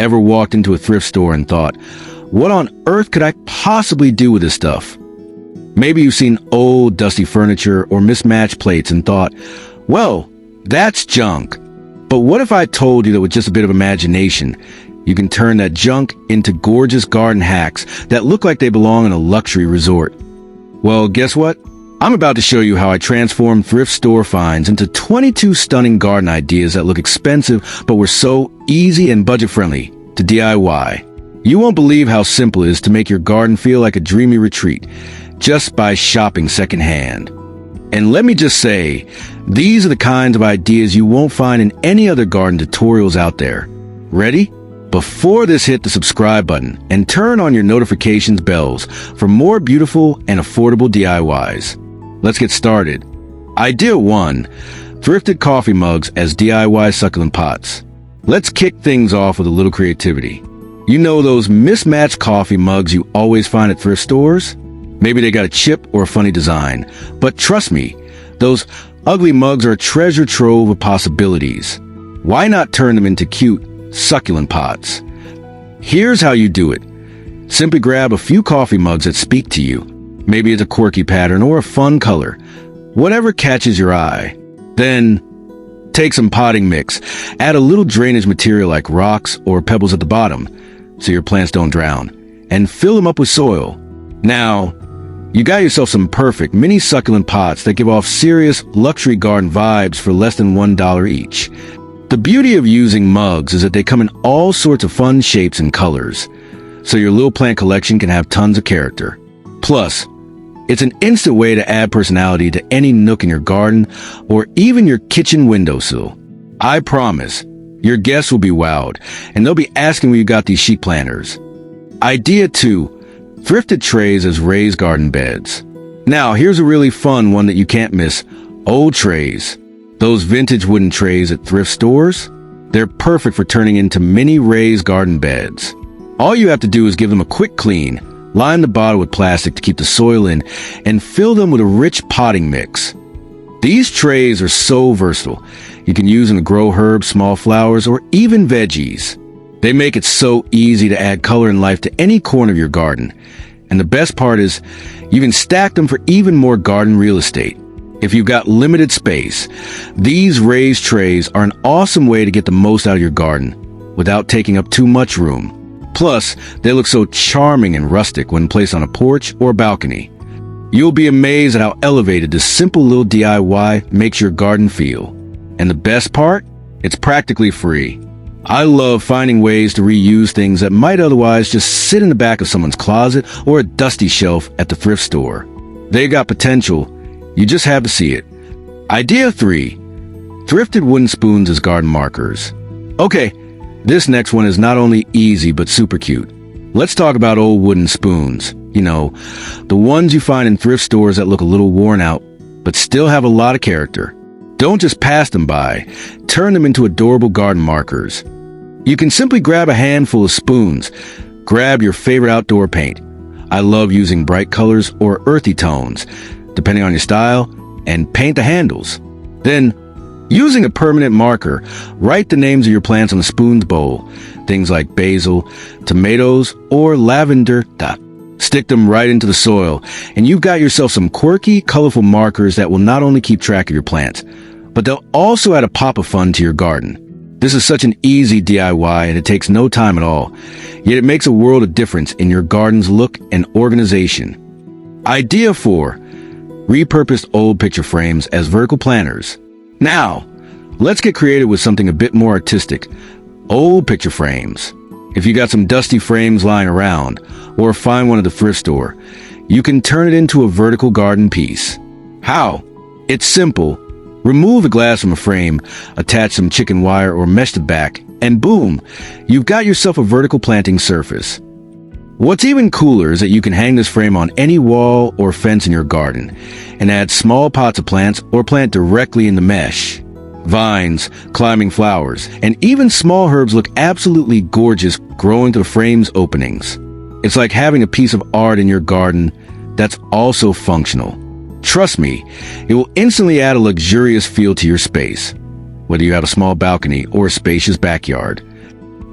Ever walked into a thrift store and thought, what on earth could I possibly do with this stuff? Maybe you've seen old, dusty furniture or mismatched plates and thought, well, that's junk. But what if I told you that with just a bit of imagination, you can turn that junk into gorgeous garden hacks that look like they belong in a luxury resort? Well, guess what? I'm about to show you how I transformed thrift store finds into 22 stunning garden ideas that look expensive but were so easy and budget-friendly to DIY. You won't believe how simple it is to make your garden feel like a dreamy retreat just by shopping secondhand. And let me just say, these are the kinds of ideas you won't find in any other garden tutorials out there. Ready? Before this, hit the subscribe button and turn on your notifications bells for more beautiful and affordable DIYs. Let's get started. Idea 1. Thrifted coffee mugs as DIY succulent pots. Let's kick things off with a little creativity. You know those mismatched coffee mugs you always find at thrift stores? Maybe they got a chip or a funny design. But trust me, those ugly mugs are a treasure trove of possibilities. Why not turn them into cute, succulent pots? Here's how you do it. Simply grab a few coffee mugs that speak to you. Maybe it's a quirky pattern or a fun color. Whatever catches your eye. Then, take some potting mix. Add a little drainage material like rocks or pebbles at the bottom so your plants don't drown. And fill them up with soil. Now, you got yourself some perfect mini succulent pots that give off serious luxury garden vibes for less than $1 each. The beauty of using mugs is that they come in all sorts of fun shapes and colors, so your little plant collection can have tons of character. Plus, it's an instant way to add personality to any nook in your garden or even your kitchen windowsill. I promise, your guests will be wowed, and they'll be asking where you got these chic planters. Idea 2. Thrifted trays as raised garden beds. Now, here's a really fun one that you can't miss. Old trays. Those vintage wooden trays at thrift stores? They're perfect for turning into mini raised garden beds. All you have to do is give them a quick clean, line the bottom with plastic to keep the soil in, and fill them with a rich potting mix. These trays are so versatile. You can use them to grow herbs, small flowers, or even veggies. They make it so easy to add color and life to any corner of your garden. And the best part is, you can stack them for even more garden real estate. If you've got limited space, these raised trays are an awesome way to get the most out of your garden without taking up too much room. Plus, they look so charming and rustic when placed on a porch or balcony. You'll be amazed at how elevated this simple little DIY makes your garden feel. And the best part? It's practically free. I love finding ways to reuse things that might otherwise just sit in the back of someone's closet or a dusty shelf at the thrift store. They've got potential. You just have to see it. Idea 3. Thrifted wooden spoons as garden markers. Okay, this next one is not only easy but super cute. Let's talk about old wooden spoons. You know, the ones you find in thrift stores that look a little worn out but still have a lot of character. Don't just pass them by. Turn them into adorable garden markers. You can simply grab a handful of spoons. Grab your favorite outdoor paint. I love using bright colors or earthy tones, depending on your style, and paint the handles. Then, using a permanent marker, write the names of your plants on the spoon's bowl. Things like basil, tomatoes, or lavender. Stick them right into the soil, and you've got yourself some quirky, colorful markers that will not only keep track of your plants, but they'll also add a pop of fun to your garden. This is such an easy DIY and it takes no time at all, yet it makes a world of difference in your garden's look and organization. Idea 4. Repurposed old picture frames as vertical planters. Now, let's get creative with something a bit more artistic. Old picture frames. If you got some dusty frames lying around, or find one at the thrift store, you can turn it into a vertical garden piece. How? It's simple. Remove the glass from a frame, attach some chicken wire or mesh to the back, and boom, you've got yourself a vertical planting surface. What's even cooler is that you can hang this frame on any wall or fence in your garden, and add small pots of plants or plant directly in the mesh. Vines, climbing flowers, and even small herbs look absolutely gorgeous growing to the frame's openings. It's like having a piece of art in your garden that's also functional. Trust me, it will instantly add a luxurious feel to your space, whether you have a small balcony or a spacious backyard.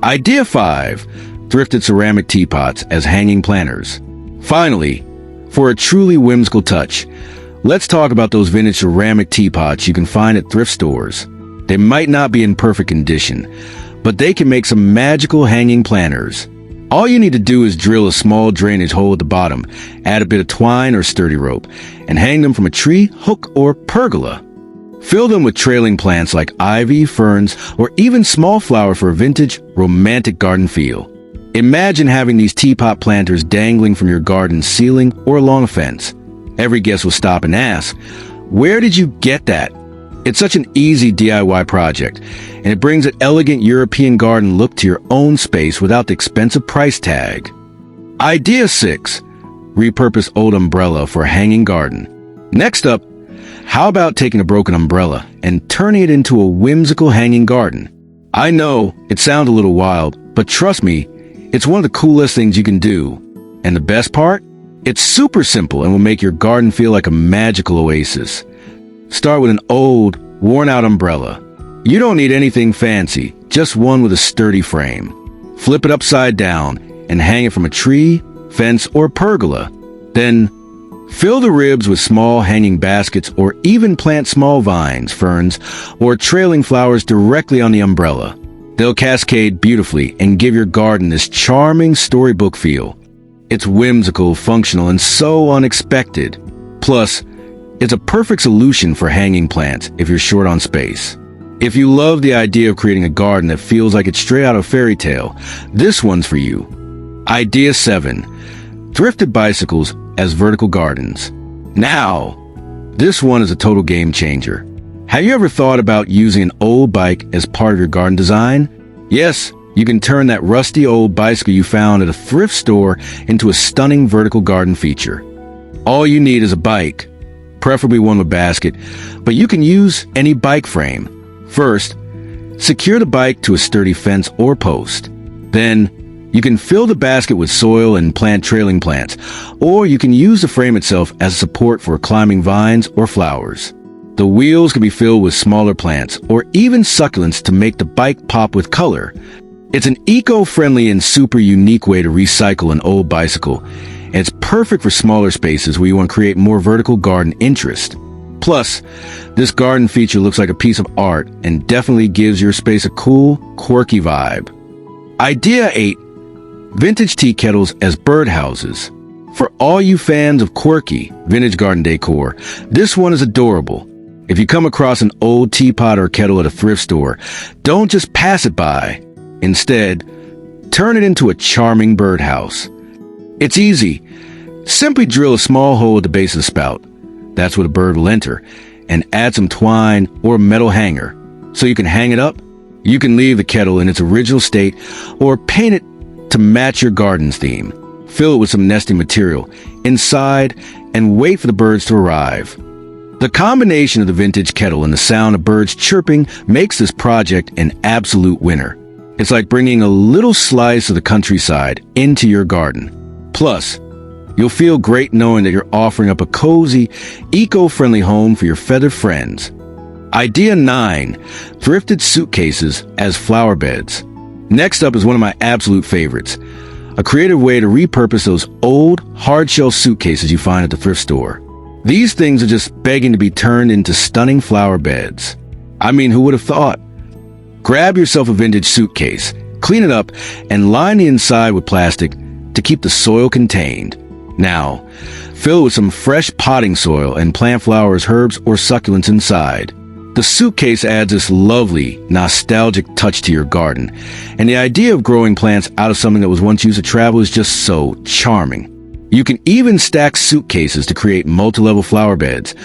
Idea 5. Thrifted ceramic teapots as hanging planters. Finally, for a truly whimsical touch, let's talk about those vintage ceramic teapots you can find at thrift stores. They might not be in perfect condition, but they can make some magical hanging planters. All you need to do is drill a small drainage hole at the bottom, add a bit of twine or sturdy rope, and hang them from a tree, hook, or pergola. Fill them with trailing plants like ivy, ferns, or even small flower for a vintage, romantic garden feel. Imagine having these teapot planters dangling from your garden ceiling or along a fence. Every guest will stop and ask, "Where did you get that?" It's such an easy DIY project, and it brings an elegant European garden look to your own space without the expensive price tag. Idea 6. Repurpose old umbrella for a hanging garden. Next up, how about taking a broken umbrella and turning it into a whimsical hanging garden? I know, it sounds a little wild, but trust me, it's one of the coolest things you can do. And the best part? It's super simple and will make your garden feel like a magical oasis. Start with an old, worn-out umbrella. You don't need anything fancy, just one with a sturdy frame. Flip it upside down and hang it from a tree, fence, or pergola. Then, fill the ribs with small hanging baskets or even plant small vines, ferns, or trailing flowers directly on the umbrella. They'll cascade beautifully and give your garden this charming storybook feel. It's whimsical, functional, and so unexpected. Plus, it's a perfect solution for hanging plants if you're short on space. If you love the idea of creating a garden that feels like it's straight out of a fairy tale, this one's for you. Idea 7. Thrifted bicycles as vertical gardens. Now, this one is a total game changer. Have you ever thought about using an old bike as part of your garden design? Yes, you can turn that rusty old bicycle you found at a thrift store into a stunning vertical garden feature. All you need is a bike, preferably one with basket, but you can use any bike frame. First, secure the bike to a sturdy fence or post. Then, you can fill the basket with soil and plant trailing plants, or you can use the frame itself as support for climbing vines or flowers. The wheels can be filled with smaller plants or even succulents to make the bike pop with color. It's an eco-friendly and super unique way to recycle an old bicycle, and it's perfect for smaller spaces where you want to create more vertical garden interest. Plus, this garden feature looks like a piece of art and definitely gives your space a cool, quirky vibe. Idea 8. Vintage tea kettles as birdhouses. For all you fans of quirky, vintage garden decor, this one is adorable. If you come across an old teapot or kettle at a thrift store, don't just pass it by. Instead, turn it into a charming birdhouse. It's easy. Simply drill a small hole at the base of the spout. That's where the bird will enter, and add some twine or a metal hanger. So you can hang it up. You can leave the kettle in its original state or paint it to match your garden's theme. Fill it with some nesting material inside and wait for the birds to arrive. The combination of the vintage kettle and the sound of birds chirping makes this project an absolute winner. It's like bringing a little slice of the countryside into your garden. Plus, you'll feel great knowing that you're offering up a cozy, eco-friendly home for your feathered friends. Idea 9. Thrifted suitcases as flower beds. Next up is one of my absolute favorites. A creative way to repurpose those old, hard-shell suitcases you find at the thrift store. These things are just begging to be turned into stunning flower beds. I mean, who would have thought? Grab yourself a vintage suitcase, clean it up, and line the inside with plastic to keep the soil contained. Now, fill it with some fresh potting soil and plant flowers, herbs, or succulents inside. The suitcase adds this lovely, nostalgic touch to your garden, and the idea of growing plants out of something that was once used to travel is just so charming. You can even stack suitcases to create multi-level flower beds,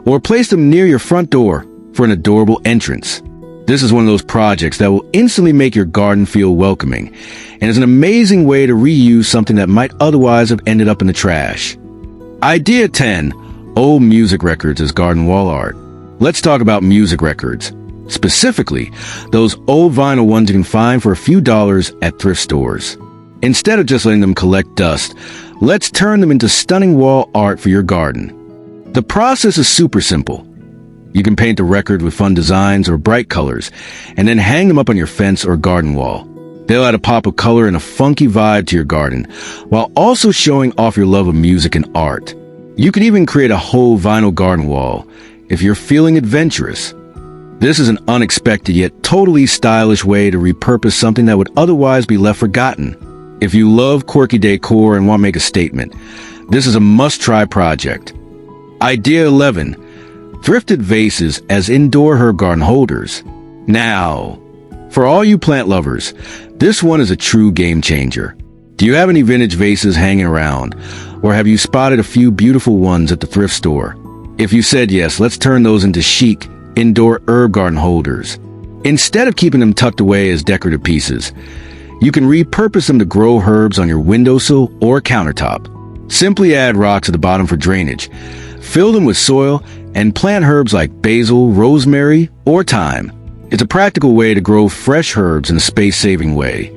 or place them near your front door for an adorable entrance. This is one of those projects that will instantly make your garden feel welcoming, and is an amazing way to reuse something that might otherwise have ended up in the trash. Idea 10. Old music records as garden wall art. Let's talk about music records. Specifically, those old vinyl ones you can find for a few dollars at thrift stores. Instead of just letting them collect dust, let's turn them into stunning wall art for your garden. The process is super simple. You can paint the record with fun designs or bright colors, and then hang them up on your fence or garden wall. They'll add a pop of color and a funky vibe to your garden, while also showing off your love of music and art. You can even create a whole vinyl garden wall if you're feeling adventurous. This is an unexpected yet totally stylish way to repurpose something that would otherwise be left forgotten. If you love quirky decor and want to make a statement, this is a must-try project. Idea 11. Thrifted vases as indoor herb garden holders. Now, for all you plant lovers, this one is a true game changer. Do you have any vintage vases hanging around, or have you spotted a few beautiful ones at the thrift store? If you said yes, let's turn those into chic, indoor herb garden holders. Instead of keeping them tucked away as decorative pieces, you can repurpose them to grow herbs on your windowsill or countertop. Simply add rocks at the bottom for drainage, fill them with soil, and plant herbs like basil, rosemary, or thyme. It's a practical way to grow fresh herbs in a space-saving way,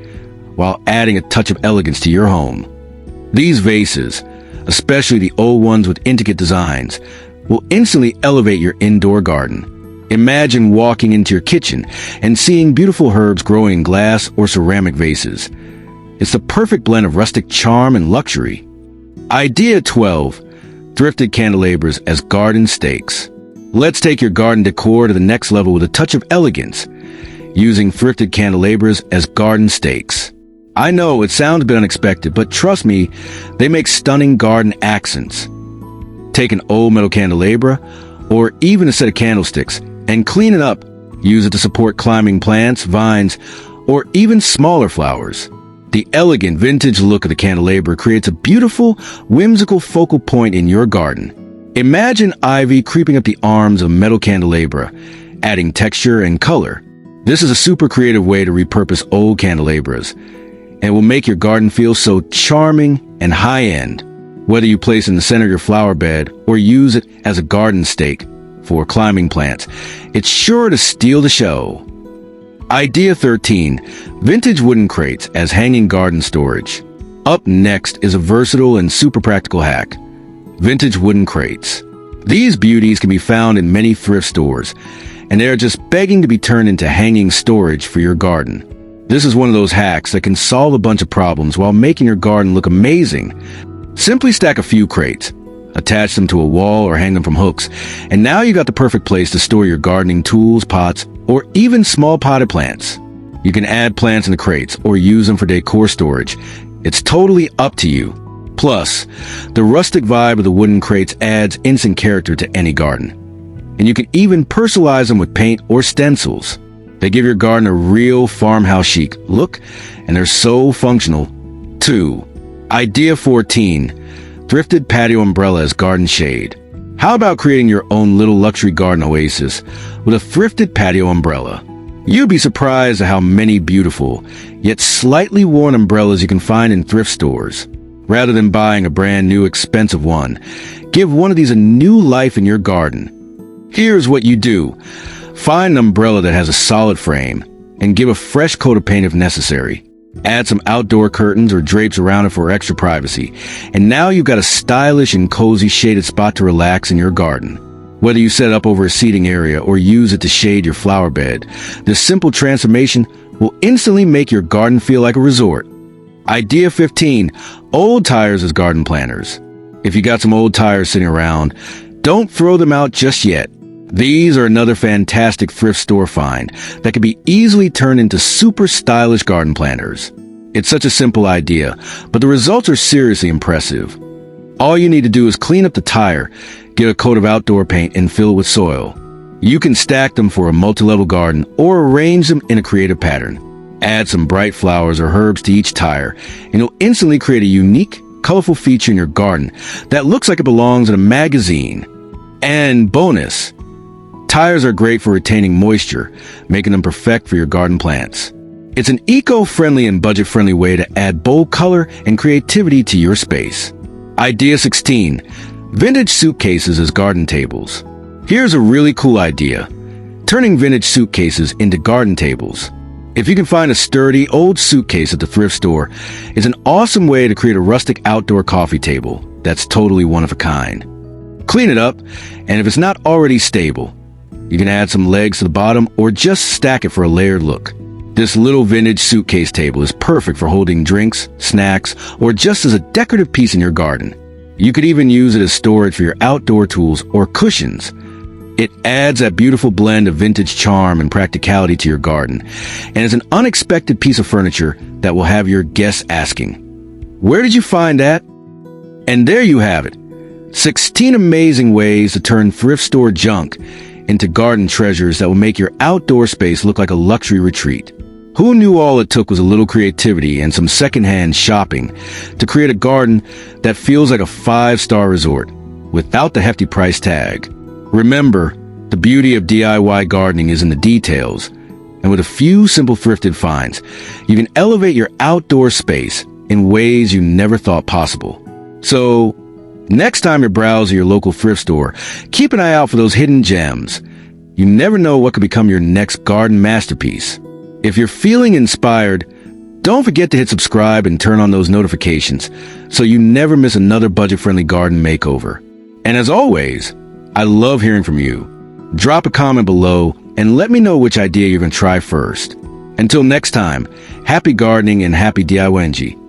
while adding a touch of elegance to your home. These vases, especially the old ones with intricate designs, will instantly elevate your indoor garden. Imagine walking into your kitchen and seeing beautiful herbs growing in glass or ceramic vases. It's the perfect blend of rustic charm and luxury. Idea 12. Thrifted candelabras as garden stakes. Let's take your garden decor to the next level with a touch of elegance, using thrifted candelabras as garden stakes. I know it sounds a bit unexpected, but trust me, they make stunning garden accents. Take an old metal candelabra, or even a set of candlesticks, and clean it up. Use it to support climbing plants, vines, or even smaller flowers. The elegant vintage look of the candelabra creates a beautiful, whimsical focal point in your garden. Imagine ivy creeping up the arms of a metal candelabra, adding texture and color. This is a super creative way to repurpose old candelabras, and will make your garden feel so charming and high-end. Whether you place it in the center of your flower bed or use it as a garden stake for climbing plants, it's sure to steal the show. Idea 13. Vintage wooden crates as hanging garden storage. Up next is a versatile and super practical hack. Vintage wooden crates. These beauties can be found in many thrift stores, and they are just begging to be turned into hanging storage for your garden. This is one of those hacks that can solve a bunch of problems while making your garden look amazing. Simply stack a few crates, attach them to a wall or hang them from hooks, and now you got the perfect place to store your gardening tools, pots, or even small potted plants. You can add plants in the crates or use them for decor storage. It's totally up to you. Plus, the rustic vibe of the wooden crates adds instant character to any garden. And you can even personalize them with paint or stencils. They give your garden a real farmhouse chic look, and they're so functional, too. Idea 14. Thrifted patio umbrella as garden shade. How about creating your own little luxury garden oasis with a thrifted patio umbrella? You'd be surprised at how many beautiful, yet slightly worn umbrellas you can find in thrift stores. Rather than buying a brand new expensive one, give one of these a new life in your garden. Here's what you do. Find an umbrella that has a solid frame and give a fresh coat of paint if necessary. Add some outdoor curtains or drapes around it for extra privacy. And now you've got a stylish and cozy shaded spot to relax in your garden. Whether you set it up over a seating area or use it to shade your flower bed, this simple transformation will instantly make your garden feel like a resort. Idea 15. Old tires as garden planters. If you got some old tires sitting around, don't throw them out just yet. These are another fantastic thrift store find that can be easily turned into super stylish garden planters. It's such a simple idea, but the results are seriously impressive. All you need to do is clean up the tire, get a coat of outdoor paint, and fill it with soil. You can stack them for a multi-level garden or arrange them in a creative pattern. Add some bright flowers or herbs to each tire, and you'll instantly create a unique, colorful feature in your garden that looks like it belongs in a magazine. And bonus, tires are great for retaining moisture, making them perfect for your garden plants. It's an eco-friendly and budget-friendly way to add bold color and creativity to your space. Idea 16. Vintage suitcases as garden tables. Here's a really cool idea. Turning vintage suitcases into garden tables. If you can find a sturdy, old suitcase at the thrift store, it's an awesome way to create a rustic outdoor coffee table that's totally one of a kind. Clean it up, and if it's not already stable, you can add some legs to the bottom or just stack it for a layered look. This little vintage suitcase table is perfect for holding drinks, snacks, or just as a decorative piece in your garden. You could even use it as storage for your outdoor tools or cushions. It adds that beautiful blend of vintage charm and practicality to your garden, and is an unexpected piece of furniture that will have your guests asking, "Where did you find that?" And there you have it. 16 amazing ways to turn thrift store junk into garden treasures that will make your outdoor space look like a luxury retreat. Who knew all it took was a little creativity and some secondhand shopping to create a garden that feels like a 5-star resort without the hefty price tag? Remember, the beauty of DIY gardening is in the details, and with a few simple thrifted finds, you can elevate your outdoor space in ways you never thought possible. So, next time you're browsing your local thrift store, keep an eye out for those hidden gems. You never know what could become your next garden masterpiece. If you're feeling inspired, don't forget to hit subscribe and turn on those notifications so you never miss another budget-friendly garden makeover. And as always, I love hearing from you. Drop a comment below and let me know which idea you're going to try first. Until next time, happy gardening and happy DIY.